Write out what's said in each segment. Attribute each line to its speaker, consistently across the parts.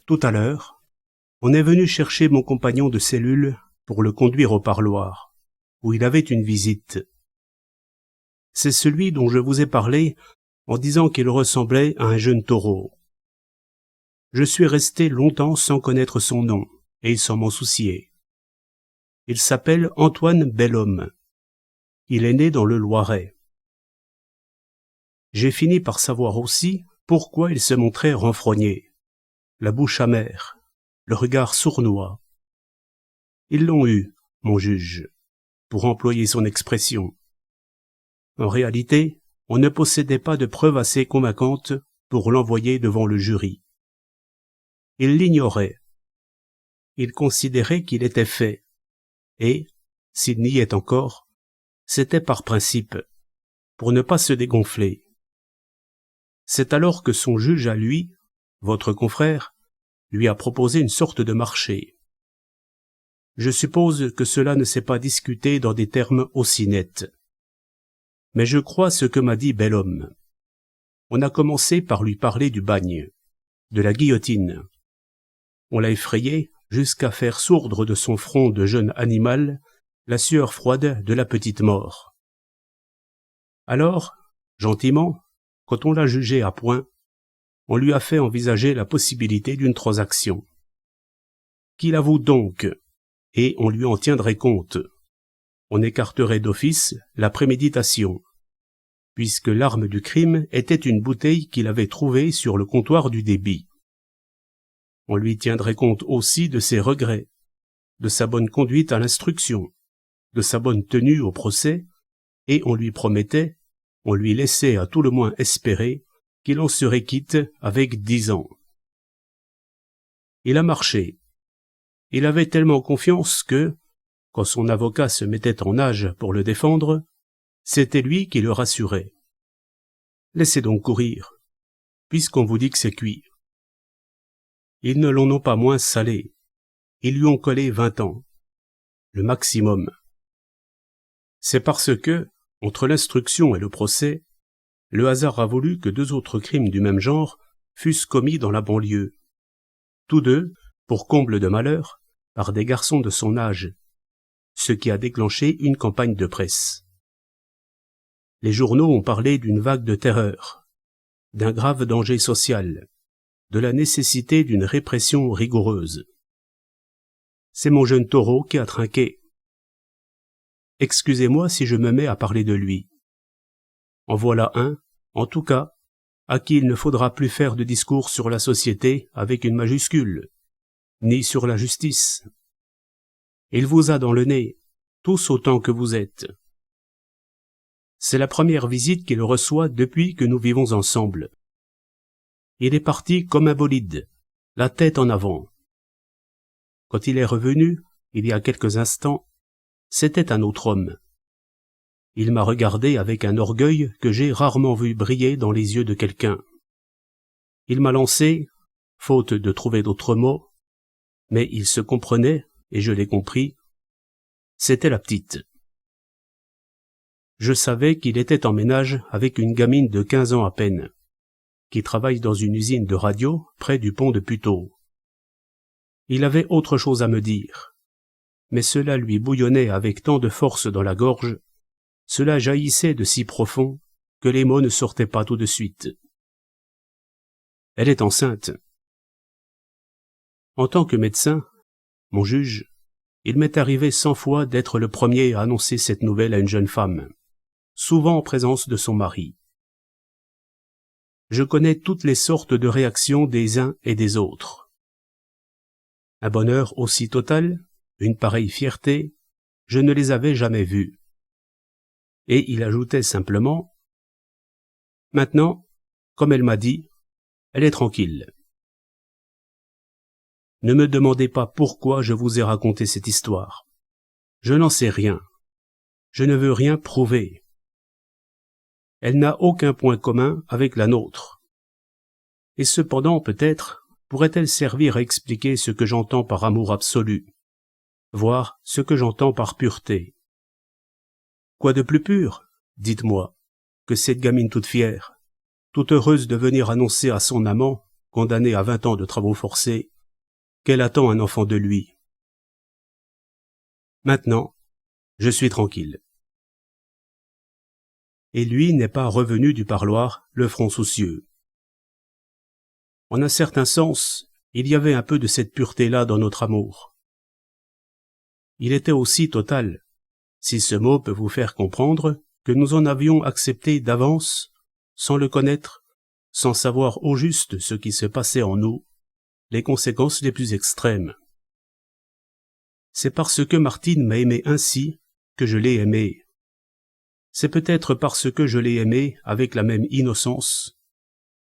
Speaker 1: tout à l'heure, on est venu chercher mon compagnon de cellule pour le conduire au parloir, où il avait une visite. C'est celui dont je vous ai parlé en disant qu'il ressemblait à un jeune taureau. Je suis resté longtemps sans connaître son nom, et sans m'en soucier. Il s'appelle Antoine Belhomme. Il est né dans le Loiret. J'ai fini par savoir aussi pourquoi il se montrait renfrogné, la bouche amère, le regard sournois. Ils l'ont eu, mon juge, pour employer son expression. En réalité, on ne possédait pas de preuves assez convaincantes pour l'envoyer devant le jury. Il l'ignorait. Il considérait qu'il était fait, et, s'il n'y est encore, c'était par principe, pour ne pas se dégonfler. C'est alors que son juge à lui, votre confrère, lui a proposé une sorte de marché. Je suppose que cela ne s'est pas discuté dans des termes aussi nets. Mais je crois ce que m'a dit Belhomme. On a commencé par lui parler du bagne, de la guillotine. On l'a effrayé jusqu'à faire sourdre de son front de jeune animal la sueur froide de la petite mort. Alors, gentiment, quand on l'a jugé à point, on lui a fait envisager la possibilité d'une transaction. Qu'il avoue donc, et on lui en tiendrait compte. On écarterait d'office la préméditation, puisque l'arme du crime était une bouteille qu'il avait trouvée sur le comptoir du débit. On lui tiendrait compte aussi de ses regrets, de sa bonne conduite à l'instruction, de sa bonne tenue au procès, et on lui promettait, on lui laissait à tout le moins espérer qu'il en serait quitte avec 10 ans. Il a marché. Il avait tellement confiance que, quand son avocat se mettait en nage pour le défendre, c'était lui qui le rassurait. Laissez donc courir, puisqu'on vous dit que c'est cuit. Ils ne l'en ont pas moins salé. Ils lui ont collé 20 ans, le maximum. C'est parce que, entre l'instruction et le procès, le hasard a voulu que 2 autres crimes du même genre fussent commis dans la banlieue. Tous deux, pour comble de malheur, par des garçons de son âge, ce qui a déclenché une campagne de presse. Les journaux ont parlé d'une vague de terreur, d'un grave danger social, de la nécessité d'une répression rigoureuse. C'est mon jeune taureau qui a trinqué. Excusez-moi si je me mets à parler de lui. En voilà un, en tout cas, à qui il ne faudra plus faire de discours sur la société avec une majuscule, ni sur la justice. Il vous a dans le nez, tous autant que vous êtes. C'est la première visite qu'il reçoit depuis que nous vivons ensemble. Il est parti comme un bolide, la tête en avant. Quand il est revenu, il y a quelques instants, c'était un autre homme. Il m'a regardé avec un orgueil que j'ai rarement vu briller dans les yeux de quelqu'un. Il m'a lancé, faute de trouver d'autres mots, mais il se comprenait, et je l'ai compris, c'était la petite. Je savais qu'il était en ménage avec une gamine de 15 ans à peine, qui travaille dans une usine de radio près du pont de Puteaux. Il avait autre chose à me dire, mais cela lui bouillonnait avec tant de force dans la gorge, cela jaillissait de si profond que les mots ne sortaient pas tout de suite. Elle est enceinte. En tant que médecin, mon juge, il m'est arrivé 100 fois d'être le premier à annoncer cette nouvelle à une jeune femme, souvent en présence de son mari. Je connais toutes les sortes de réactions des uns et des autres. Un bonheur aussi total, une pareille fierté, je ne les avais jamais vues. Et il ajoutait simplement « Maintenant, comme elle m'a dit, elle est tranquille. » Ne me demandez pas pourquoi je vous ai raconté cette histoire. Je n'en sais rien. Je ne veux rien prouver. Elle n'a aucun point commun avec la nôtre. Et cependant, peut-être, pourrait-elle servir à expliquer ce que j'entends par amour absolu, voire ce que j'entends par pureté. Quoi de plus pur, dites-moi, que cette gamine toute fière, toute heureuse de venir annoncer à son amant, condamné à 20 ans de travaux forcés, qu'elle attend un enfant de lui. Maintenant, je suis tranquille. Et lui n'est pas revenu du parloir, le front soucieux. En un certain sens, il y avait un peu de cette pureté-là dans notre amour. Il était aussi total, si ce mot peut vous faire comprendre que nous en avions accepté d'avance, sans le connaître, sans savoir au juste ce qui se passait en nous, les conséquences les plus extrêmes. C'est parce que Martine m'a aimé ainsi que je l'ai aimée. C'est peut-être parce que je l'ai aimée avec la même innocence,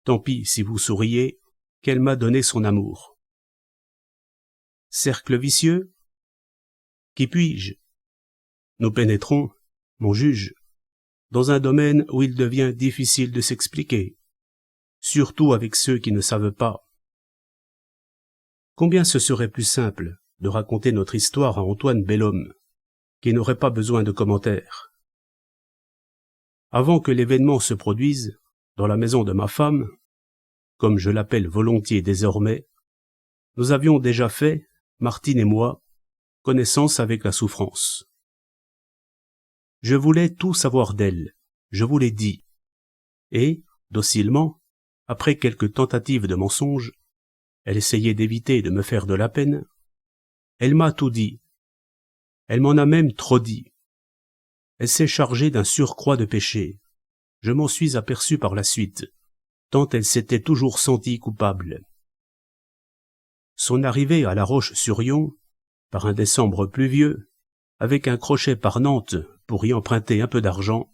Speaker 1: tant pis si vous souriez, qu'elle m'a donné son amour. Cercle vicieux? Qui puis-je? Nous pénétrons, mon juge, dans un domaine où il devient difficile de s'expliquer, surtout avec ceux qui ne savent pas. Combien ce serait plus simple de raconter notre histoire à Antoine Belhomme, qui n'aurait pas besoin de commentaires. Avant que l'événement se produise, dans la maison de ma femme, comme je l'appelle volontiers désormais, nous avions déjà fait, Martine et moi, connaissance avec la souffrance. Je voulais tout savoir d'elle, je vous l'ai dit, et, docilement, après quelques tentatives de mensonge, elle essayait d'éviter de me faire de la peine, elle m'a tout dit. Elle m'en a même trop dit. Elle s'est chargée d'un surcroît de péché. Je m'en suis aperçu par la suite, tant elle s'était toujours sentie coupable. Son arrivée à La Roche-sur-Yon, par un décembre pluvieux, avec un crochet par Nantes pour y emprunter un peu d'argent,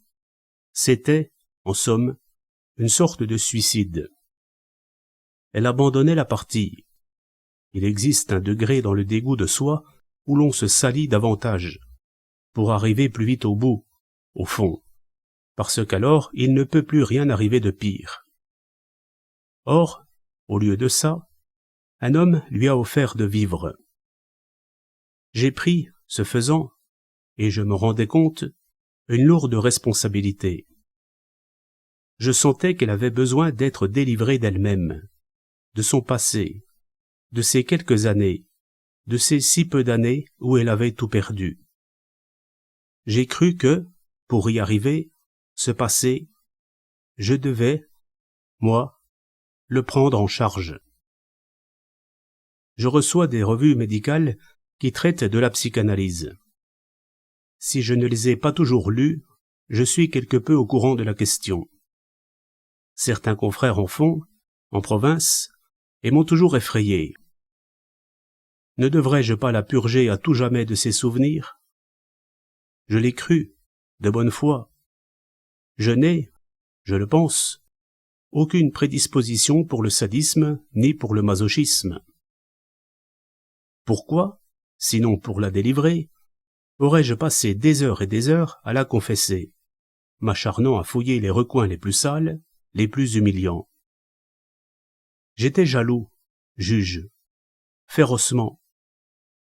Speaker 1: c'était, en somme, une sorte de suicide. Elle abandonnait la partie. Il existe un degré dans le dégoût de soi où l'on se salit davantage, pour arriver plus vite au bout, au fond, parce qu'alors il ne peut plus rien arriver de pire. Or, au lieu de ça, un homme lui a offert de vivre. J'ai pris, ce faisant, et je me rendais compte, une lourde responsabilité. Je sentais qu'elle avait besoin d'être délivrée d'elle-même, de son passé, de ces quelques années, de ces si peu d'années où elle avait tout perdu. J'ai cru que, pour y arriver, ce passé, je devais, moi, le prendre en charge. Je reçois des revues médicales qui traitent de la psychanalyse. Si je ne les ai pas toujours lues, je suis quelque peu au courant de la question. Certains confrères en font, en province, et m'ont toujours effrayé. Ne devrais-je pas la purger à tout jamais de ses souvenirs? Je l'ai cru, de bonne foi. Je n'ai, je le pense, aucune prédisposition pour le sadisme ni pour le masochisme. Pourquoi, sinon pour la délivrer, aurais-je passé des heures et des heures à la confesser, m'acharnant à fouiller les recoins les plus sales, les plus humiliants? J'étais jaloux, juge, férocement.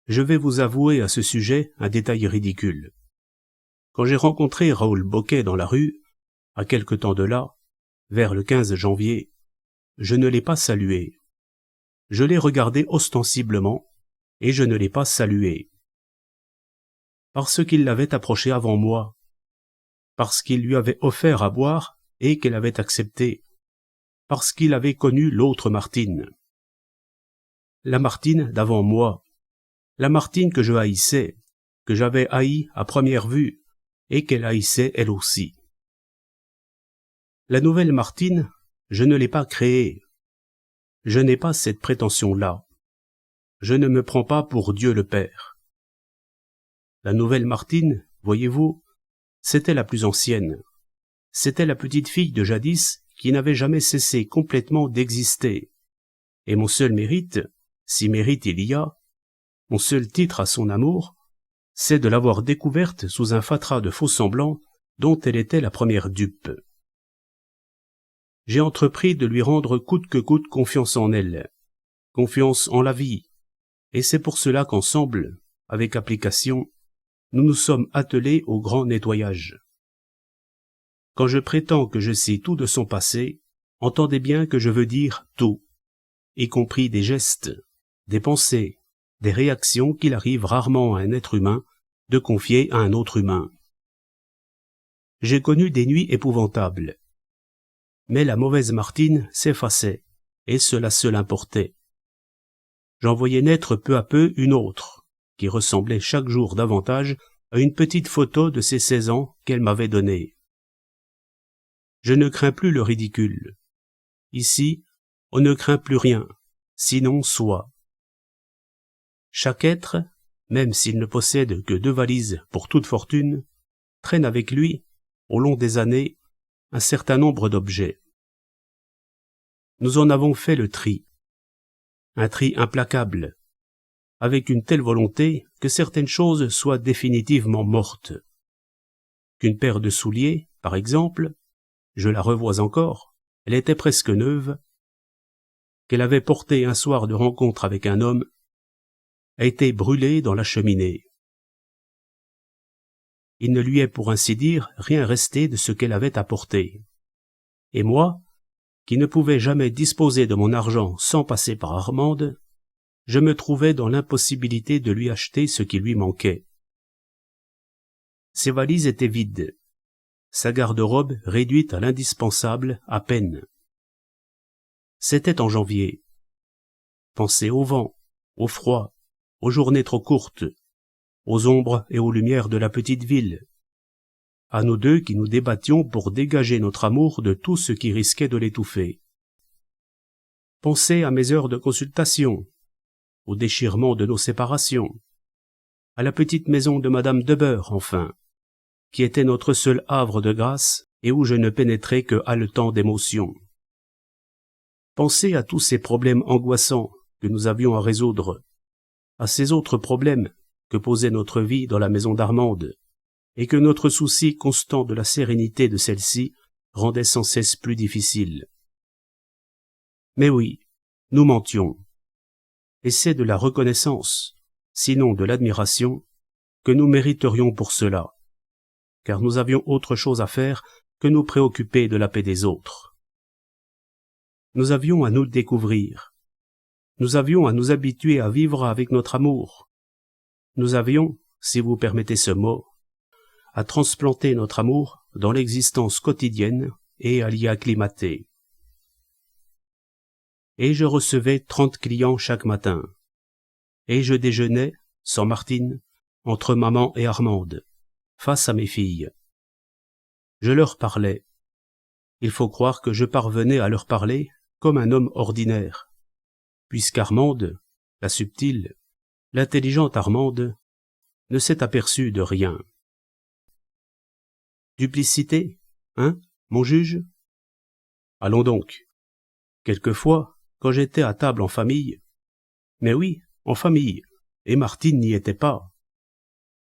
Speaker 1: Je vais vous avouer à ce sujet un détail ridicule. Quand j'ai rencontré Raoul Boquet dans la rue, à quelque temps de là, vers le 15 janvier, je ne l'ai pas salué. Je l'ai regardé ostensiblement, et je ne l'ai pas salué. Parce qu'il l'avait approché avant moi, parce qu'il lui avait offert à boire et qu'elle avait accepté, parce qu'il avait connu l'autre Martine. La Martine d'avant moi, la Martine que je haïssais, que j'avais haïe à première vue, et qu'elle haïssait elle aussi. La nouvelle Martine, je ne l'ai pas créée. Je n'ai pas cette prétention-là. Je ne me prends pas pour Dieu le Père. La nouvelle Martine, voyez-vous, c'était la plus ancienne. C'était la petite fille de jadis qui n'avait jamais cessé complètement d'exister. Et mon seul mérite, si mérite il y a, mon seul titre à son amour, c'est de l'avoir découverte sous un fatras de faux-semblants dont elle était la première dupe. J'ai entrepris de lui rendre coûte que coûte confiance en elle, confiance en la vie, et c'est pour cela qu'ensemble, avec application, nous nous sommes attelés au grand nettoyage. Quand je prétends que je sais tout de son passé, entendez bien que je veux dire tout, y compris des gestes, des pensées, des réactions qu'il arrive rarement à un être humain de confier à un autre humain. J'ai connu des nuits épouvantables. Mais la mauvaise Martine s'effaçait, et cela seul importait. J'en voyais naître peu à peu une autre, qui ressemblait chaque jour davantage à une petite photo de ses 16 ans qu'elle m'avait donnée. Je ne crains plus le ridicule. Ici, on ne craint plus rien, sinon soi. Chaque être, même s'il ne possède que 2 valises pour toute fortune, traîne avec lui, au long des années, un certain nombre d'objets. Nous en avons fait le tri. Un tri implacable, avec une telle volonté que certaines choses soient définitivement mortes. Qu'une paire de souliers, par exemple, je la revois encore, elle était presque neuve, qu'elle avait portée un soir de rencontre avec un homme, a été brûlée dans la cheminée. Il ne lui est pour ainsi dire rien resté de ce qu'elle avait apporté. Et moi, qui ne pouvais jamais disposer de mon argent sans passer par Armande, je me trouvais dans l'impossibilité de lui acheter ce qui lui manquait. Ses valises étaient vides, sa garde-robe réduite à l'indispensable à peine. C'était en janvier. Pensez au vent, au froid, aux journées trop courtes, aux ombres et aux lumières de la petite ville, à nous deux qui nous débattions pour dégager notre amour de tout ce qui risquait de l'étouffer. Pensez à mes heures de consultation, au déchirement de nos séparations, à la petite maison de Madame Debeure, enfin, qui était notre seul havre de grâce et où je ne pénétrais que haletant d'émotion. Pensez à tous ces problèmes angoissants que nous avions à résoudre, à ces autres problèmes que posait notre vie dans la maison d'Armande, et que notre souci constant de la sérénité de celle-ci rendait sans cesse plus difficile. Mais oui, nous mentions. Et c'est de la reconnaissance, sinon de l'admiration, que nous mériterions pour cela, car nous avions autre chose à faire que nous préoccuper de la paix des autres. Nous avions à nous découvrir. Nous avions à nous habituer à vivre avec notre amour. Nous avions, si vous permettez ce mot, à transplanter notre amour dans l'existence quotidienne et à l'y acclimater. Et je recevais 30 clients chaque matin. Et je déjeunais, sans Martine, entre maman et Armande, face à mes filles. Je leur parlais. Il faut croire que je parvenais à leur parler comme un homme ordinaire, puisqu'Armande, la subtile, l'intelligente Armande, ne s'est aperçue de rien. Duplicité, hein, mon juge? Allons donc. Quelquefois, quand j'étais à table en famille, mais oui, en famille, et Martine n'y était pas,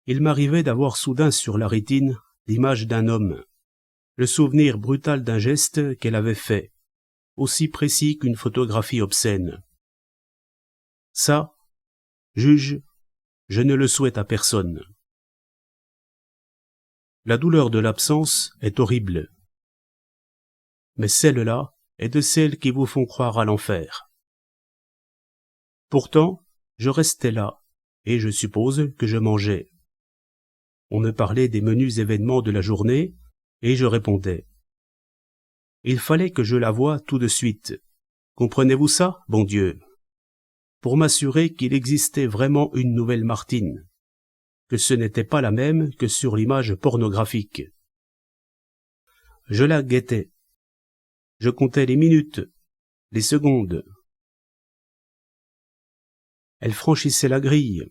Speaker 1: il m'arrivait d'avoir soudain sur la rétine l'image d'un homme, le souvenir brutal d'un geste qu'elle avait fait, aussi précis qu'une photographie obscène. Ça, juge, je ne le souhaite à personne. La douleur de l'absence est horrible. Mais celle-là est de celles qui vous font croire à l'enfer. Pourtant, je restais là, et je suppose que je mangeais. On me parlait des menus événements de la journée, et je répondais. Il fallait que je la voie tout de suite. Comprenez-vous ça, bon Dieu? Pour m'assurer qu'il existait vraiment une nouvelle Martine, que ce n'était pas la même que sur l'image pornographique. Je la guettais. Je comptais les minutes, les secondes. Elle franchissait la grille.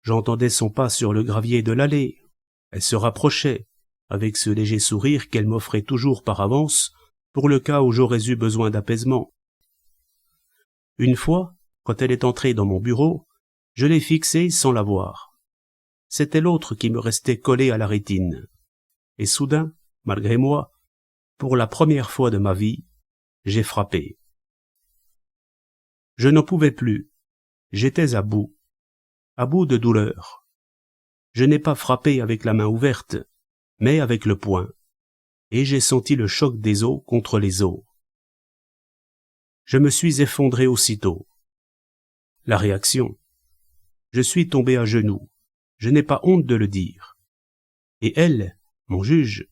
Speaker 1: J'entendais son pas sur le gravier de l'allée. Elle se rapprochait, avec ce léger sourire qu'elle m'offrait toujours par avance, pour le cas où j'aurais eu besoin d'apaisement. Une fois, quand elle est entrée dans mon bureau, je l'ai fixée sans la voir. C'était l'autre qui me restait collé à la rétine. Et soudain, malgré moi, pour la première fois de ma vie, j'ai frappé. Je n'en pouvais plus. J'étais à bout de douleur. Je n'ai pas frappé avec la main ouverte, mais avec le poing, et j'ai senti le choc des os contre les os. Je me suis effondré aussitôt. la réaction. Je suis tombé à genoux, je n'ai pas honte de le dire. Et elle, mon juge,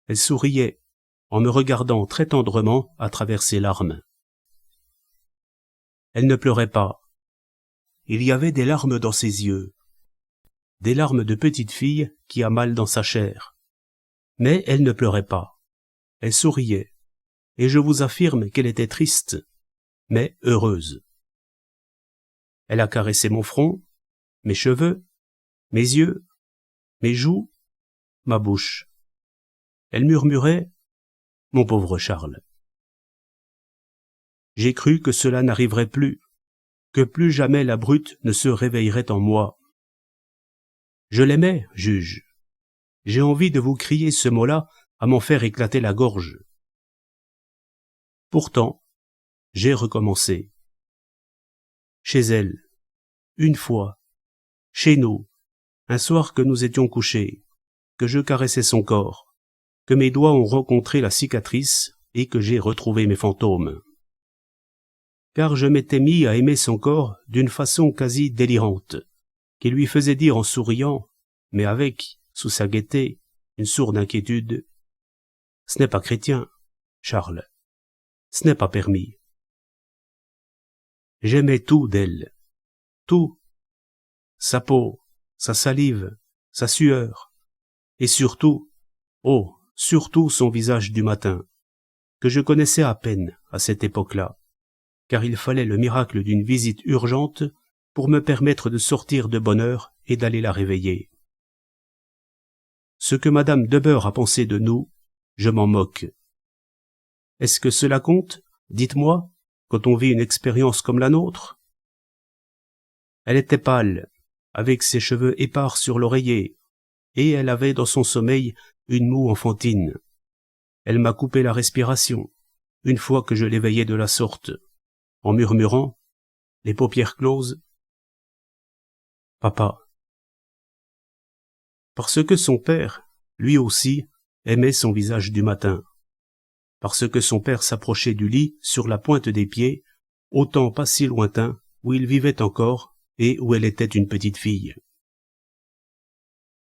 Speaker 1: elle souriait, en me regardant très tendrement à travers ses larmes. Elle ne pleurait pas. Il y avait des larmes dans ses yeux, des larmes de petite fille qui a mal dans sa chair. Mais elle ne pleurait pas. Elle souriait, et je vous affirme qu'elle était triste, mais heureuse. Elle a caressé mon front, mes cheveux, mes yeux, mes joues, ma bouche. Elle murmurait « Mon pauvre Charles ». J'ai cru que cela n'arriverait plus, que plus jamais la brute ne se réveillerait en moi. Je l'aimais, juge. J'ai envie de vous crier ce mot-là à m'en faire éclater la gorge. Pourtant, j'ai recommencé. Chez elle, une fois, chez nous, un soir que nous étions couchés, que je caressais son corps, que mes doigts ont rencontré la cicatrice et que j'ai retrouvé mes fantômes. Car je m'étais mis à aimer son corps d'une façon quasi délirante, qui lui faisait dire en souriant, mais avec, sous sa gaieté, une sourde inquiétude, « Ce n'est pas chrétien, Charles, ce n'est pas permis. » J'aimais tout d'elle, tout, sa peau, sa salive, sa sueur, et surtout, oh, surtout son visage du matin, que je connaissais à peine à cette époque-là, car il fallait le miracle d'une visite urgente pour me permettre de sortir de bonne heure et d'aller la réveiller. Ce que Madame Debeure a pensé de nous, je m'en moque. Est-ce que cela compte, dites-moi, quand on vit une expérience comme la nôtre? Elle était pâle, avec ses cheveux épars sur l'oreiller, et elle avait dans son sommeil une moue enfantine. Elle m'a coupé la respiration, une fois que je l'éveillais de la sorte, en murmurant, les paupières closes, « Papa ». Parce que son père, lui aussi, aimait son visage du matin. Parce que son père s'approchait du lit sur la pointe des pieds, au temps pas si lointain où il vivait encore et où elle était une petite fille.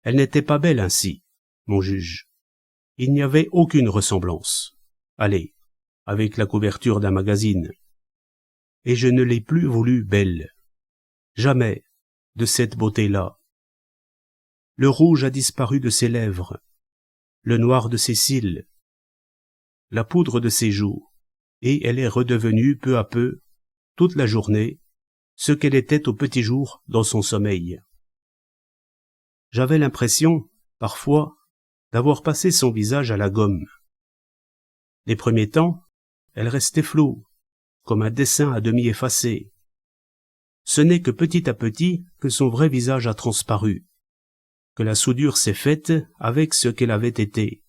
Speaker 1: Elle n'était pas belle ainsi, mon juge. Il n'y avait aucune ressemblance. Allez, avec la couverture d'un magazine. Et je ne l'ai plus voulu belle. Jamais, de cette beauté-là. Le rouge a disparu de ses lèvres, le noir de ses cils, la poudre de ses joues, et elle est redevenue peu à peu, toute la journée, ce qu'elle était au petit jour dans son sommeil. J'avais l'impression, parfois, d'avoir passé son visage à la gomme. Les premiers temps, elle restait floue, comme un dessin à demi effacé. Ce n'est que petit à petit que son vrai visage a transparu, que la soudure s'est faite avec ce qu'elle avait été,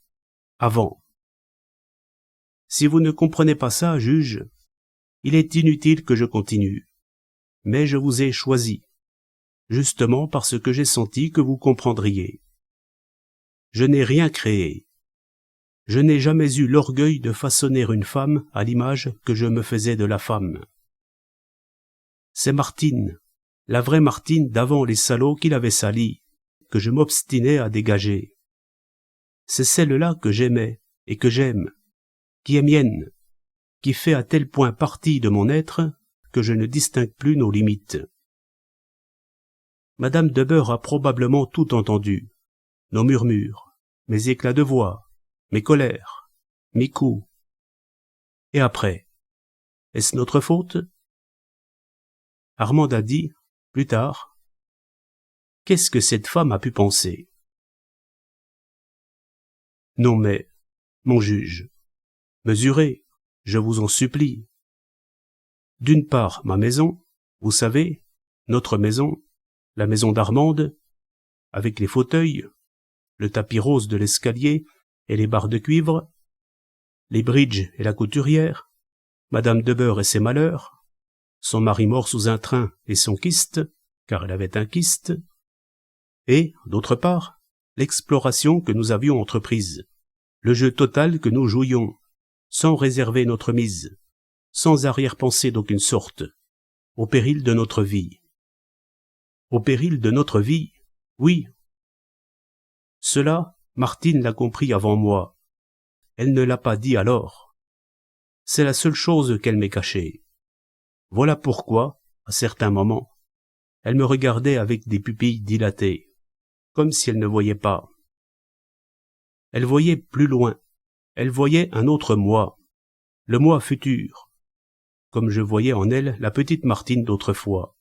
Speaker 1: avant. Si vous ne comprenez pas ça, juge, il est inutile que je continue. Mais je vous ai choisi, justement parce que j'ai senti que vous comprendriez. Je n'ai rien créé. Je n'ai jamais eu l'orgueil de façonner une femme à l'image que je me faisais de la femme. C'est Martine, la vraie Martine d'avant les salauds qui l'avaient salie, que je m'obstinais à dégager. C'est celle-là que j'aimais et que j'aime, qui est mienne, qui fait à tel point partie de mon être que je ne distingue plus nos limites. Madame Debeure a probablement tout entendu, nos murmures, mes éclats de voix, mes colères, mes coups. Et après, est-ce notre faute? Armand a dit, plus tard, « Qu'est-ce que cette femme a pu penser ?» Non mais, mon juge, mesurez, je vous en supplie. D'une part, ma maison, vous savez, notre maison, la maison d'Armande, avec les fauteuils, le tapis rose de l'escalier et les barres de cuivre, les bridges et la couturière, Madame Debeure et ses malheurs, son mari mort sous un train et son kyste, car elle avait un kyste, et, d'autre part, l'exploration que nous avions entreprise, le jeu total que nous jouions, sans réserver notre mise, sans arrière-pensée d'aucune sorte, au péril de notre vie. Au péril de notre vie, oui. Cela, Martine l'a compris avant moi. Elle ne l'a pas dit alors. C'est la seule chose qu'elle m'ait cachée. Voilà pourquoi, à certains moments, elle me regardait avec des pupilles dilatées, comme si elle ne voyait pas. Elle voyait plus loin, elle voyait un autre moi, le moi futur, comme je voyais en elle la petite Martine d'autrefois.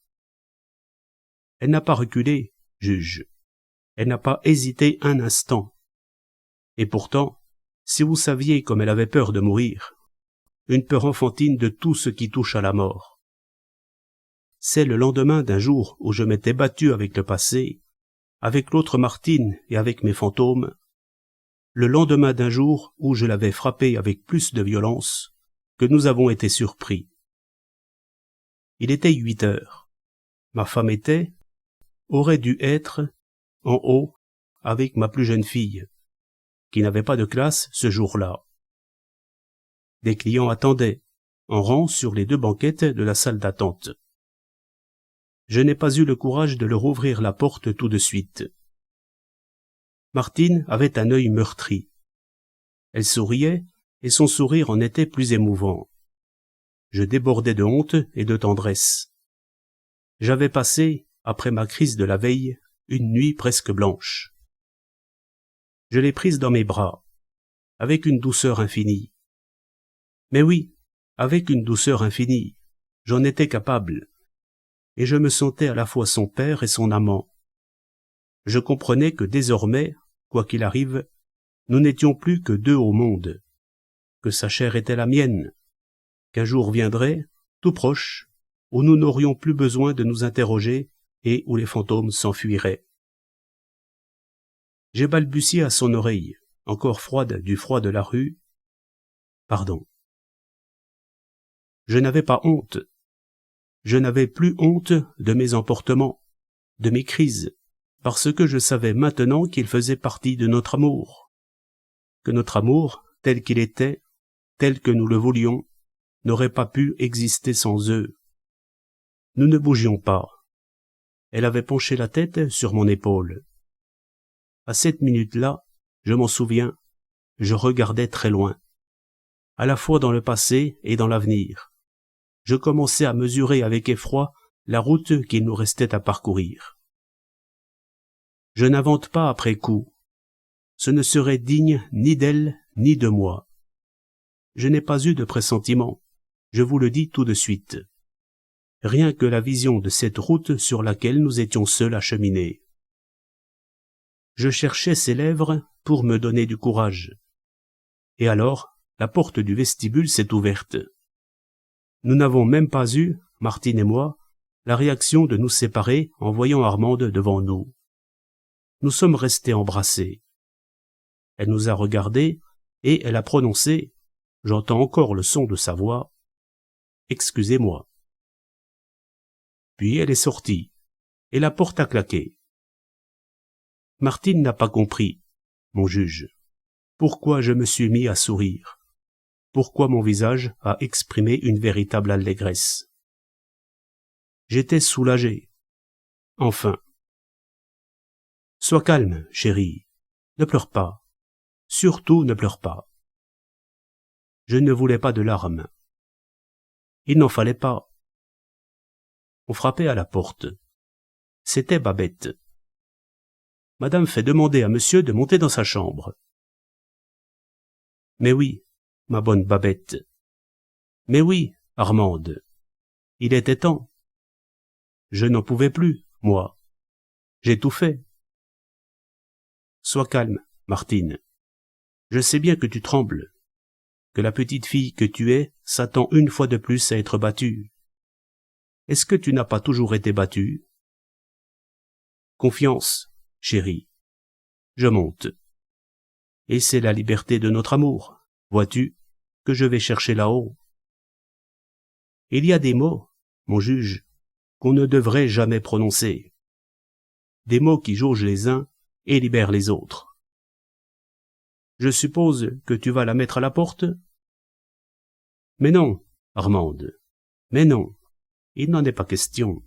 Speaker 1: Elle n'a pas reculé, juge, elle n'a pas hésité un instant. Et pourtant, si vous saviez comme elle avait peur de mourir, une peur enfantine de tout ce qui touche à la mort. C'est le lendemain d'un jour où je m'étais battu avec le passé, avec l'autre Martine et avec mes fantômes, le lendemain d'un jour où je l'avais frappé avec plus de violence, que nous avons été surpris. Il était 8 heures. Ma femme aurait dû être, en haut, avec ma plus jeune fille, qui n'avait pas de classe ce jour-là. Des clients attendaient, en rang sur les 2 banquettes de la salle d'attente. Je n'ai pas eu le courage de leur ouvrir la porte tout de suite. Martine avait un œil meurtri. Elle souriait, et son sourire en était plus émouvant. Je débordais de honte et de tendresse. J'avais passé, après ma crise de la veille, une nuit presque blanche. Je l'ai prise dans mes bras, avec une douceur infinie. Mais oui, avec une douceur infinie, j'en étais capable, et je me sentais à la fois son père et son amant. Je comprenais que désormais, quoi qu'il arrive, nous n'étions plus que 2 au monde, que sa chair était la mienne, qu'un jour viendrait, tout proche, où nous n'aurions plus besoin de nous interroger et où les fantômes s'enfuiraient. J'ai balbutié à son oreille, encore froide du froid de la rue. Pardon. Je n'avais pas honte. Je n'avais plus honte de mes emportements, de mes crises, parce que je savais maintenant qu'ils faisaient partie de notre amour. Que notre amour, tel qu'il était, tel que nous le voulions, n'aurait pas pu exister sans eux. Nous ne bougions pas. Elle avait penché la tête sur mon épaule. À cette minute-là, je m'en souviens, je regardais très loin, à la fois dans le passé et dans l'avenir. Je commençais à mesurer avec effroi la route qu'il nous restait à parcourir. Je n'invente pas après coup. Ce ne serait digne ni d'elle ni de moi. Je n'ai pas eu de pressentiment, je vous le dis tout de suite. Rien que la vision de cette route sur laquelle nous étions seuls à cheminer. Je cherchais ses lèvres pour me donner du courage. Et alors, la porte du vestibule s'est ouverte. Nous n'avons même pas eu, Martine et moi, la réaction de nous séparer en voyant Armande devant nous. Nous sommes restés embrassés. Elle nous a regardés et elle a prononcé, j'entends encore le son de sa voix, « Excusez-moi ». Puis elle est sortie, et la porte a claqué. Martine n'a pas compris, mon juge, pourquoi je me suis mis à sourire, pourquoi mon visage a exprimé une véritable allégresse. J'étais soulagé. Enfin. Sois calme, chérie, ne pleure pas, surtout ne pleure pas. Je ne voulais pas de larmes. Il n'en fallait pas. On frappait à la porte. C'était Babette. Madame fait demander à monsieur de monter dans sa chambre. Mais oui, ma bonne Babette. Mais oui, Armande. Il était temps. Je n'en pouvais plus, moi. J'ai tout fait. Sois calme, Martine. Je sais bien que tu trembles, que la petite fille que tu es s'attend une fois de plus à être battue. Est-ce que tu n'as pas toujours été battue? Confiance, chérie. Je monte. Et c'est la liberté de notre amour, vois-tu, que je vais chercher là-haut. Il y a des mots, mon juge, qu'on ne devrait jamais prononcer. Des mots qui jaugent les uns et libèrent les autres. Je suppose que tu vas la mettre à la porte? Mais non, Armande, mais non. Il n'en est pas question.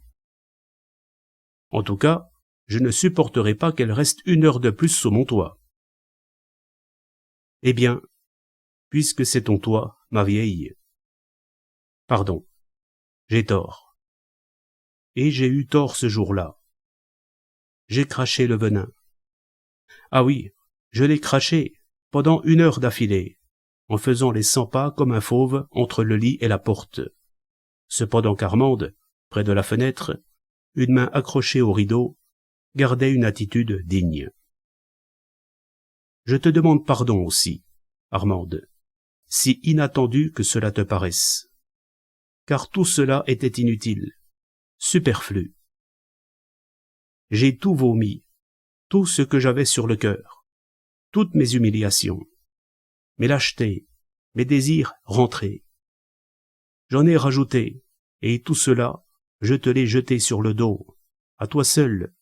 Speaker 1: En tout cas, je ne supporterai pas qu'elle reste 1 heure de plus sous mon toit. Eh bien, puisque c'est ton toit, ma vieille. Pardon, j'ai tort. Et j'ai eu tort ce jour-là. J'ai craché le venin. Ah oui, je l'ai craché pendant 1 heure d'affilée, en faisant les 100 pas comme un fauve entre le lit et la porte. Cependant qu'Armande, près de la fenêtre, une main accrochée au rideau, gardait une attitude digne. Je te demande pardon aussi, Armande, si inattendu que cela te paraisse, car tout cela était inutile, superflu. J'ai tout vomi, tout ce que j'avais sur le cœur, toutes mes humiliations, mes lâchetés, mes désirs rentrés. J'en ai rajouté, et tout cela, je te l'ai jeté sur le dos, à toi seul,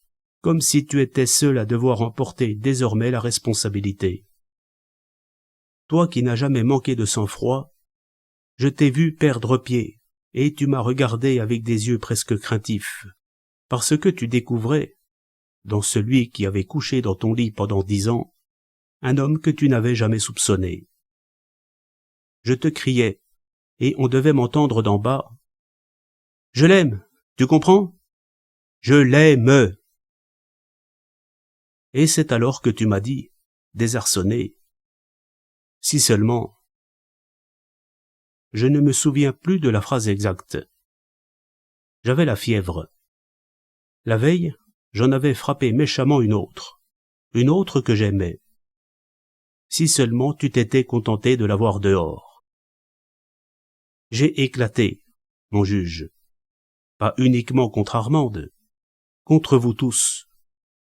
Speaker 1: comme si tu étais seul à devoir en porter désormais la responsabilité. Toi qui n'as jamais manqué de sang-froid, je t'ai vu perdre pied, et tu m'as regardé avec des yeux presque craintifs, parce que tu découvrais, dans celui qui avait couché dans ton lit pendant 10 ans, un homme que tu n'avais jamais soupçonné. Je te criais, et on devait m'entendre d'en bas. Je l'aime, tu comprends? Je l'aime. Et c'est alors que tu m'as dit, désarçonné, si seulement. Je ne me souviens plus de la phrase exacte. J'avais la fièvre. La veille, j'en avais frappé méchamment une autre que j'aimais. Si seulement tu t'étais contenté de la voir dehors. J'ai éclaté, mon juge, pas uniquement contre Armande, contre vous tous,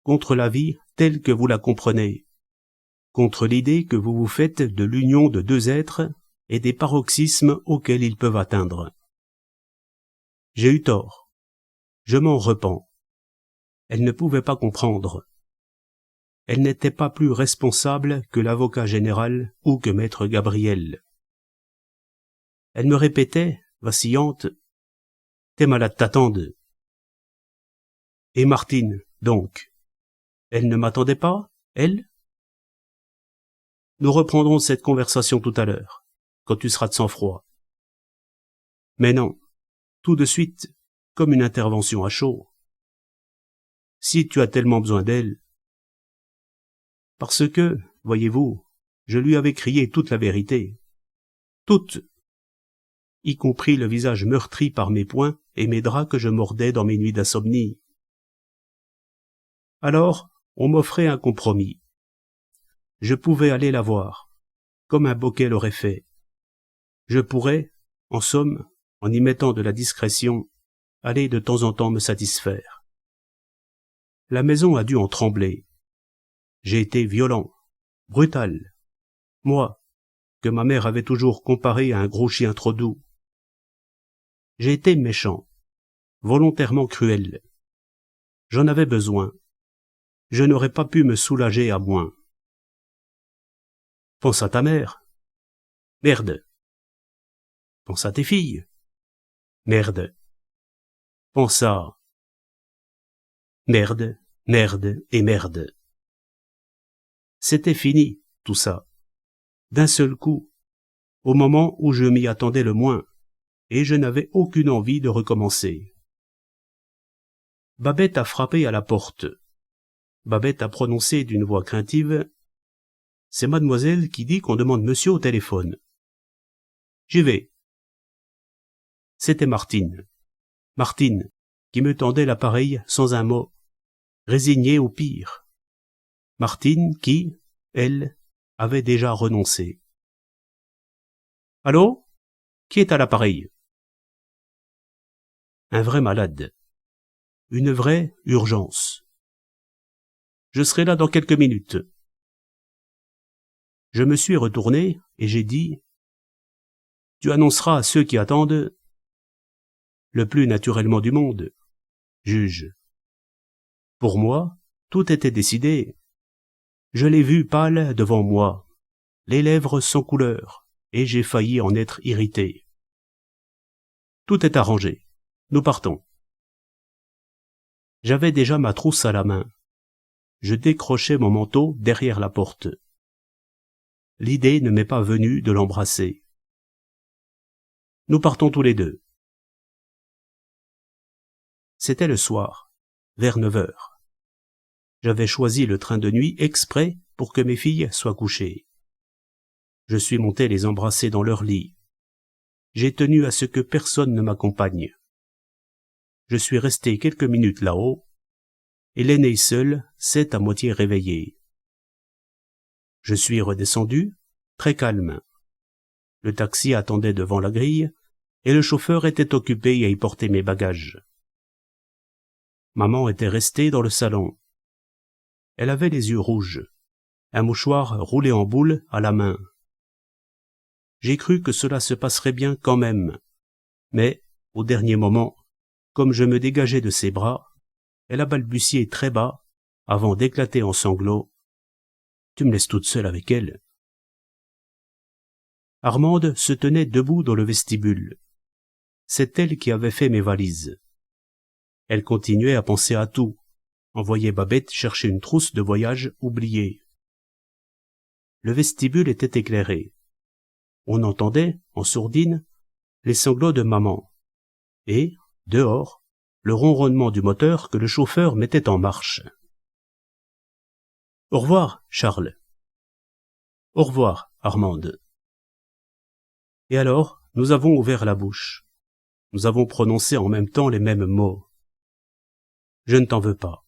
Speaker 1: contre la vie telle que vous la comprenez, contre l'idée que vous vous faites de l'union de 2 êtres et des paroxysmes auxquels ils peuvent atteindre. J'ai eu tort. Je m'en repens. Elle ne pouvait pas comprendre. Elle n'était pas plus responsable que l'avocat général ou que maître Gabriel. Elle me répétait, vacillante, « T'es malade, t'attende. » Et Martine, donc, elle ne m'attendait pas, elle? Nous reprendrons cette conversation tout à l'heure, quand tu seras de sang-froid. Mais non, tout de suite, comme une intervention à chaud. Si tu as tellement besoin d'elle, parce que, voyez-vous, je lui avais crié toute la vérité. Toute, y compris le visage meurtri par mes poings et mes draps que je mordais dans mes nuits d'insomnie. Alors, on m'offrait un compromis. Je pouvais aller la voir, comme un Bocquet l'aurait fait. Je pourrais, en somme, en y mettant de la discrétion, aller de temps en temps me satisfaire. La maison a dû en trembler. J'ai été violent, brutal. Moi, que ma mère avait toujours comparé à un gros chien trop doux. J'ai été méchant, volontairement cruel. J'en avais besoin. Je n'aurais pas pu me soulager à moins. Pense à ta mère. Merde. Pense à tes filles. Merde. Pense à... Merde, merde et merde. C'était fini, tout ça. D'un seul coup, au moment où je m'y attendais le moins, et je n'avais aucune envie de recommencer. Babette a frappé à la porte. Babette a prononcé d'une voix craintive « C'est mademoiselle qui dit qu'on demande monsieur au téléphone. » J'y vais. C'était Martine. Martine, qui me tendait l'appareil sans un mot, résignée au pire. Martine qui, elle, avait déjà renoncé. « Allô ? Qui est à l'appareil ? » Un vrai malade. Une vraie urgence. Je serai là dans quelques minutes. Je me suis retourné et j'ai dit « Tu annonceras à ceux qui attendent, le plus naturellement du monde, juge. » Pour moi, tout était décidé. Je l'ai vu pâle devant moi, les lèvres sans couleur, et j'ai failli en être irrité. Tout est arrangé. nous partons. J'avais déjà ma trousse à la main. Je décrochais mon manteau derrière la porte. L'idée ne m'est pas venue de l'embrasser. Nous partons tous les deux. C'était le soir, vers 9 heures. J'avais choisi le train de nuit exprès pour que mes filles soient couchées. Je suis monté les embrasser dans leur lit. J'ai tenu à ce que personne ne m'accompagne. Je suis resté quelques minutes là-haut, et l'aîné seul s'est à moitié réveillé. Je suis redescendu, très calme. Le taxi attendait devant la grille, et le chauffeur était occupé à y porter mes bagages. Maman était restée dans le salon. Elle avait les yeux rouges, un mouchoir roulé en boule à la main. J'ai cru que cela se passerait bien quand même, mais, au dernier moment, comme je me dégageais de ses bras, elle a balbutié très bas, avant d'éclater en sanglots. « Tu me laisses toute seule avec elle ?» Armande se tenait debout dans le vestibule. C'est elle qui avait fait mes valises. Elle continuait à penser à tout, envoyait Babette chercher une trousse de voyage oubliée. Le vestibule était éclairé. On entendait, en sourdine, les sanglots de maman, et, dehors, le ronronnement du moteur que le chauffeur mettait en marche. « Au revoir, Charles. »« Au revoir, Armande. » Et alors, nous avons ouvert la bouche. Nous avons prononcé en même temps les mêmes mots. « Je ne t'en veux pas. »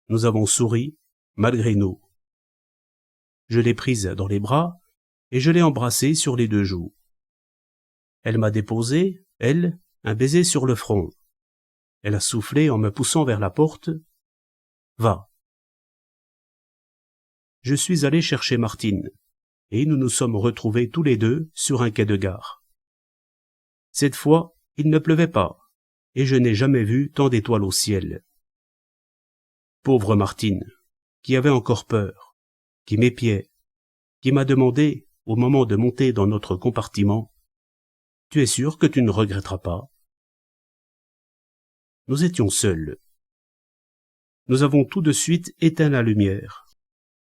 Speaker 1: Nous avons souri, malgré nous. Je l'ai prise dans les bras, et je l'ai embrassée sur les 2 joues. Elle m'a déposé, elle, un baiser sur le front. Elle a soufflé en me poussant vers la porte. « Va. » Je suis allé chercher Martine, et nous nous sommes retrouvés tous les deux sur un quai de gare. Cette fois, il ne pleuvait pas, et je n'ai jamais vu tant d'étoiles au ciel. Pauvre Martine, qui avait encore peur, qui m'épiait, qui m'a demandé, au moment de monter dans notre compartiment, « Tu es sûr que tu ne regretteras pas ?» Nous étions seuls. Nous avons tout de suite éteint la lumière,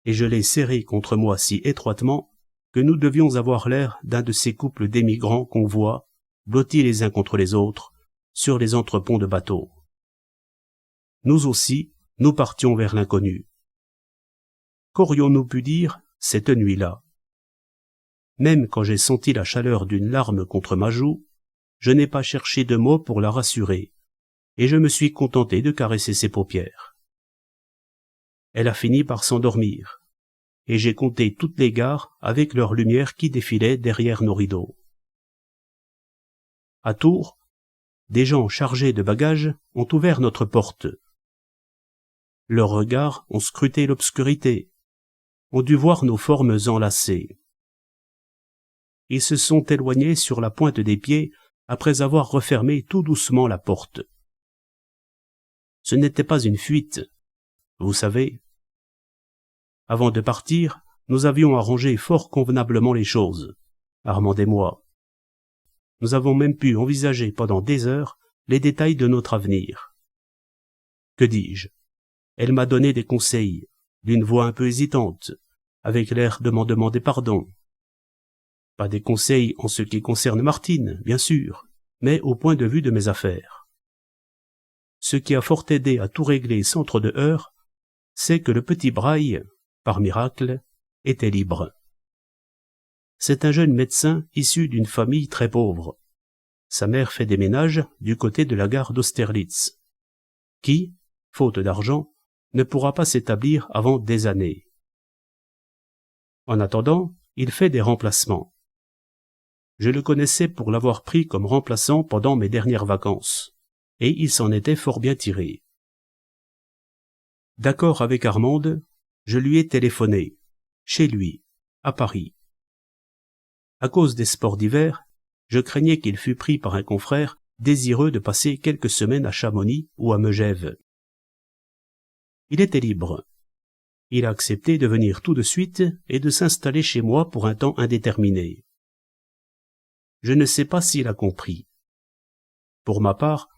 Speaker 1: et je l'ai serré contre moi si étroitement que nous devions avoir l'air d'un de ces couples d'émigrants qu'on voit, blottis les uns contre les autres, sur les entreponts de bateaux. Nous aussi, nous partions vers l'inconnu. Qu'aurions-nous pu dire cette nuit-là? Même quand j'ai senti la chaleur d'une larme contre ma joue, je n'ai pas cherché de mots pour la rassurer, et je me suis contenté de caresser ses paupières. Elle a fini par s'endormir, et j'ai compté toutes les gares avec leurs lumières qui défilaient derrière nos rideaux. À Tours, des gens chargés de bagages ont ouvert notre porte. Leurs regards ont scruté l'obscurité, ont dû voir nos formes enlacées. Ils se sont éloignés sur la pointe des pieds après avoir refermé tout doucement la porte. Ce n'était pas une fuite, vous savez. Avant de partir, nous avions arrangé fort convenablement les choses, Armande et moi. Nous avons même pu envisager pendant des heures les détails de notre avenir. Que dis-je? Elle m'a donné des conseils, d'une voix un peu hésitante, avec l'air de m'en demander pardon. Pas des conseils en ce qui concerne Martine, bien sûr, mais au point de vue de mes affaires. Ce qui a fort aidé à tout régler sans trop de heurts, c'est que le petit Braille, par miracle, était libre. C'est un jeune médecin issu d'une famille très pauvre. Sa mère fait des ménages du côté de la gare d'Austerlitz, qui, faute d'argent, ne pourra pas s'établir avant des années. En attendant, il fait des remplacements. Je le connaissais pour l'avoir pris comme remplaçant pendant mes dernières vacances, et il s'en était fort bien tiré. D'accord avec Armande, je lui ai téléphoné, chez lui, à Paris. À cause des sports d'hiver, je craignais qu'il fût pris par un confrère désireux de passer quelques semaines à Chamonix ou à Megève. Il était libre. Il a accepté de venir tout de suite et de s'installer chez moi pour un temps indéterminé. Je ne sais pas s'il a compris. Pour ma part,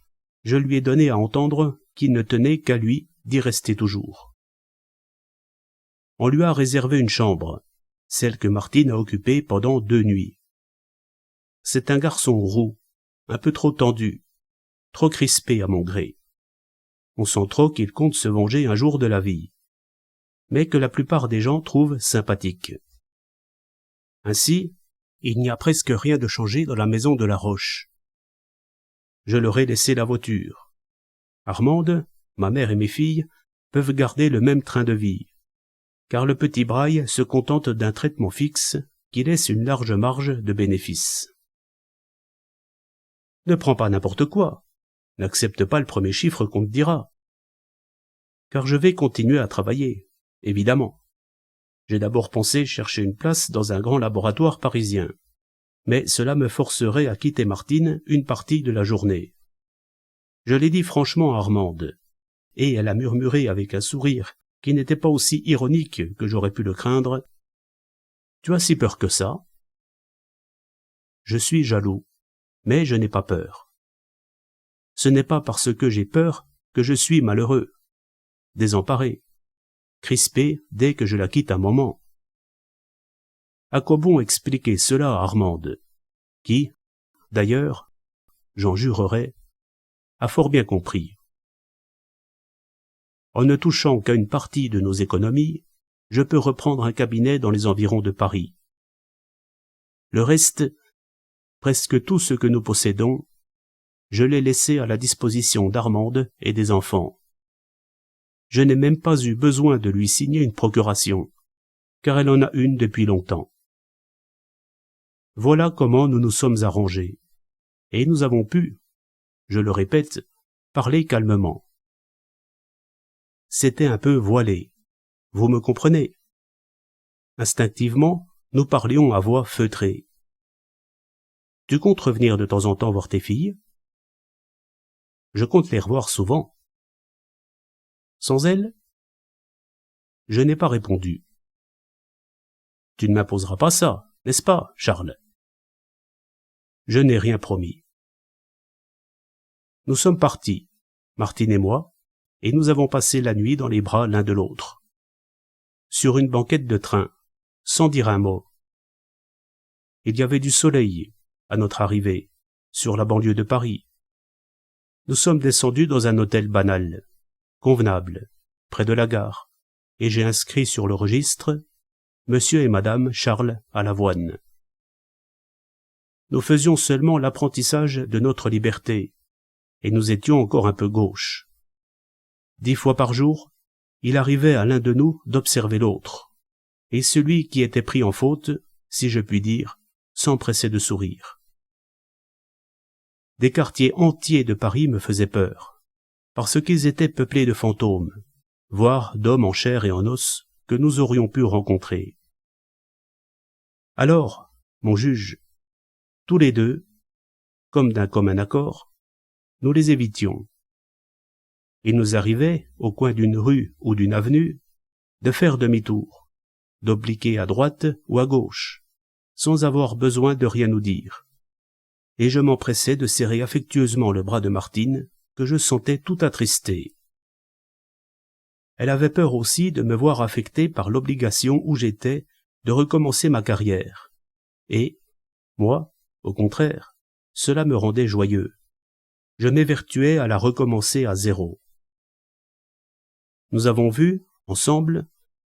Speaker 1: je lui ai donné à entendre qu'il ne tenait qu'à lui d'y rester toujours. On lui a réservé une chambre, celle que Martine a occupée pendant 2 nuits. C'est un garçon roux, un peu trop tendu, trop crispé à mon gré. On sent trop qu'il compte se venger un jour de la vie, mais que la plupart des gens trouvent sympathique. Ainsi, il n'y a presque rien de changé dans la maison de la Roche. Je leur ai laissé la voiture. Armande, ma mère et mes filles peuvent garder le même train de vie, car le petit Braille se contente d'un traitement fixe qui laisse une large marge de bénéfice. Ne prends pas n'importe quoi, n'accepte pas le premier chiffre qu'on te dira. Car je vais continuer à travailler, évidemment. J'ai d'abord pensé chercher une place dans un grand laboratoire parisien, mais cela me forcerait à quitter Martine une partie de la journée. Je l'ai dit franchement à Armande, et elle a murmuré avec un sourire qui n'était pas aussi ironique que j'aurais pu le craindre. « Tu as si peur que ça ?» Je suis jaloux, mais je n'ai pas peur. Ce n'est pas parce que j'ai peur que je suis malheureux, désemparé, crispé dès que je la quitte un moment. À quoi bon expliquer cela à Armande, qui, d'ailleurs, j'en jurerais, a fort bien compris. En ne touchant qu'à une partie de nos économies, je peux reprendre un cabinet dans les environs de Paris. Le reste, presque tout ce que nous possédons, je l'ai laissé à la disposition d'Armande et des enfants. Je n'ai même pas eu besoin de lui signer une procuration, car elle en a une depuis longtemps. Voilà comment nous nous sommes arrangés, et nous avons pu, je le répète, parler calmement. C'était un peu voilé, vous me comprenez. Instinctivement, nous parlions à voix feutrée. Tu comptes revenir de temps en temps voir tes filles? Je compte les revoir souvent. Sans elles? Je n'ai pas répondu. Tu ne m'imposeras pas ça, n'est-ce pas, Charles? Je n'ai rien promis. Nous sommes partis, Martine et moi, et nous avons passé la nuit dans les bras l'un de l'autre. Sur une banquette de train, sans dire un mot. Il y avait du soleil, à notre arrivée, sur la banlieue de Paris. Nous sommes descendus dans un hôtel banal, convenable, près de la gare, et j'ai inscrit sur le registre « Monsieur et Madame Charles à l'Avoine ». Nous faisions seulement l'apprentissage de notre liberté, et nous étions encore un peu gauches. 10 fois par jour, il arrivait à l'un de nous d'observer l'autre, et celui qui était pris en faute, si je puis dire, s'empressait de sourire. Des quartiers entiers de Paris me faisaient peur, parce qu'ils étaient peuplés de fantômes, voire d'hommes en chair et en os que nous aurions pu rencontrer. Alors, mon juge, tous les deux, comme d'un commun accord, nous les évitions. Il nous arrivait, au coin d'une rue ou d'une avenue, de faire demi-tour, d'obliquer à droite ou à gauche, sans avoir besoin de rien nous dire. Et je m'empressais de serrer affectueusement le bras de Martine, que je sentais tout attristé. Elle avait peur aussi de me voir affecté par l'obligation où j'étais de recommencer ma carrière. Et, moi, au contraire, cela me rendait joyeux. Je m'évertuais à la recommencer à zéro. Nous avons vu, ensemble,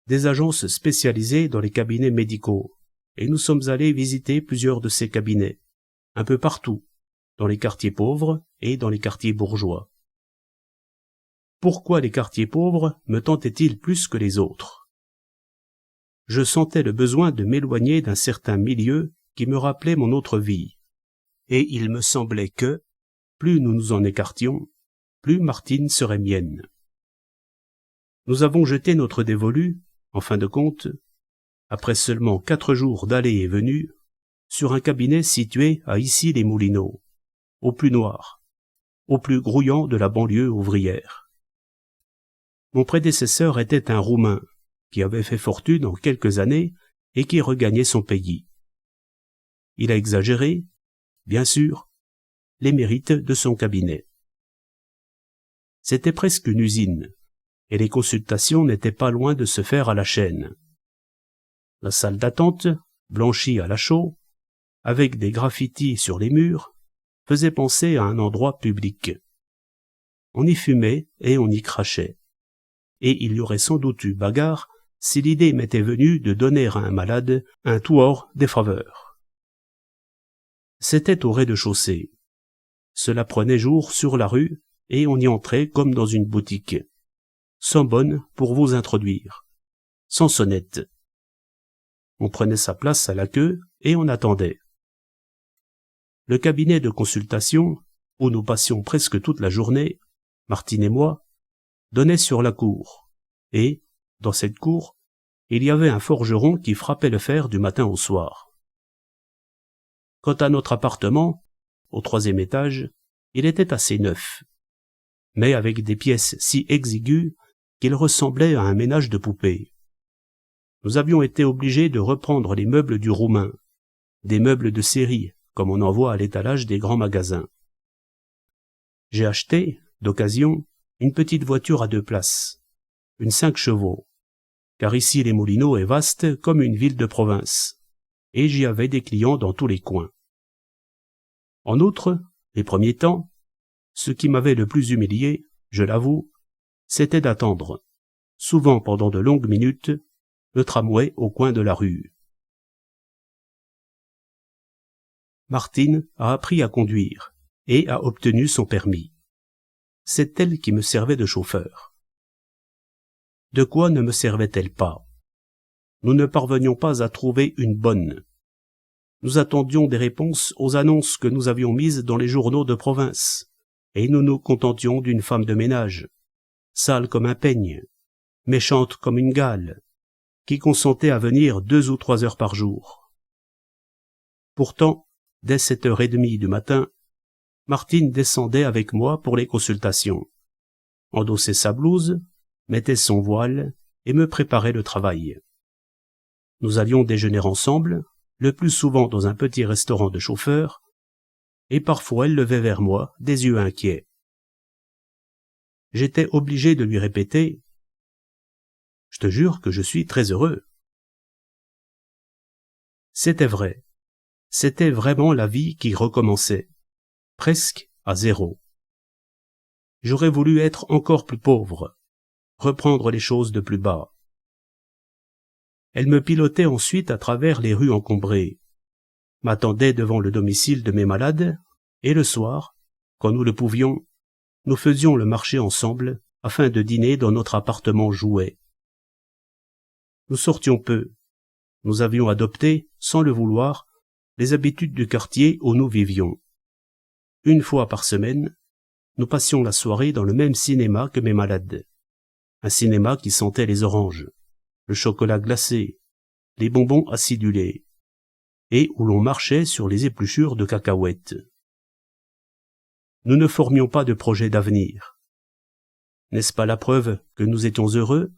Speaker 1: des agences spécialisées dans les cabinets médicaux, et nous sommes allés visiter plusieurs de ces cabinets, un peu partout, dans les quartiers pauvres et dans les quartiers bourgeois. Pourquoi les quartiers pauvres me tentaient-ils plus que les autres? Je sentais le besoin de m'éloigner d'un certain milieu qui me rappelait mon autre vie, et il me semblait que, plus nous nous en écartions, plus Martine serait mienne. Nous avons jeté notre dévolu, en fin de compte, après seulement 4 jours d'allées et venues, sur un cabinet situé à Issy-les-Moulineaux, au plus noir, au plus grouillant de la banlieue ouvrière. Mon prédécesseur était un Roumain, qui avait fait fortune en quelques années et qui regagnait son pays. Il a exagéré, bien sûr, les mérites de son cabinet. C'était presque une usine, et les consultations n'étaient pas loin de se faire à la chaîne. La salle d'attente, blanchie à la chaux, avec des graffitis sur les murs, faisait penser à un endroit public. On y fumait et on y crachait. Et il y aurait sans doute eu bagarre si l'idée m'était venue de donner à un malade un tour des faveurs. C'était au rez-de-chaussée. Cela prenait jour sur la rue, et on y entrait comme dans une boutique. Sans bonne pour vous introduire. Sans sonnette. On prenait sa place à la queue, et on attendait. Le cabinet de consultation, où nous passions presque toute la journée, Martine et moi, donnait sur la cour, et, dans cette cour, il y avait un forgeron qui frappait le fer du matin au soir. Quant à notre appartement, au 3e étage, il était assez neuf, mais avec des pièces si exiguës qu'il ressemblait à un ménage de poupées. Nous avions été obligés de reprendre les meubles du roumain, des meubles de série, comme on en voit à l'étalage des grands magasins. J'ai acheté, d'occasion, une petite voiture à 2 places, une 5 chevaux, car ici les Moulineaux est vaste comme une ville de province, et j'y avais des clients dans tous les coins. En outre, les premiers temps, ce qui m'avait le plus humilié, je l'avoue, c'était d'attendre, souvent pendant de longues minutes, le tramway au coin de la rue. Martine a appris à conduire et a obtenu son permis. C'est elle qui me servait de chauffeur. De quoi ne me servait-elle pas? Nous ne parvenions pas à trouver une bonne. Nous attendions des réponses aux annonces que nous avions mises dans les journaux de province, et nous nous contentions d'une femme de ménage, sale comme un peigne, méchante comme une gale, qui consentait à venir 2 ou 3 heures par jour. Pourtant, dès 7h30 du matin, Martine descendait avec moi pour les consultations, endossait sa blouse, mettait son voile et me préparait le travail. Nous allions déjeuner ensemble, le plus souvent dans un petit restaurant de chauffeurs, et parfois elle levait vers moi des yeux inquiets. J'étais obligé de lui répéter « Je te jure que je suis très heureux ». C'était vrai. C'était vraiment la vie qui recommençait, presque à zéro. J'aurais voulu être encore plus pauvre, reprendre les choses de plus bas. Elle me pilotait ensuite à travers les rues encombrées, m'attendait devant le domicile de mes malades, et le soir, quand nous le pouvions, nous faisions le marché ensemble afin de dîner dans notre appartement jouet. Nous sortions peu. Nous avions adopté, sans le vouloir, les habitudes du quartier où nous vivions. Une fois par semaine, nous passions la soirée dans le même cinéma que mes malades. Un cinéma qui sentait les oranges, le chocolat glacé, les bonbons acidulés, et où l'on marchait sur les épluchures de cacahuètes. Nous ne formions pas de projet d'avenir. N'est-ce pas la preuve que nous étions heureux?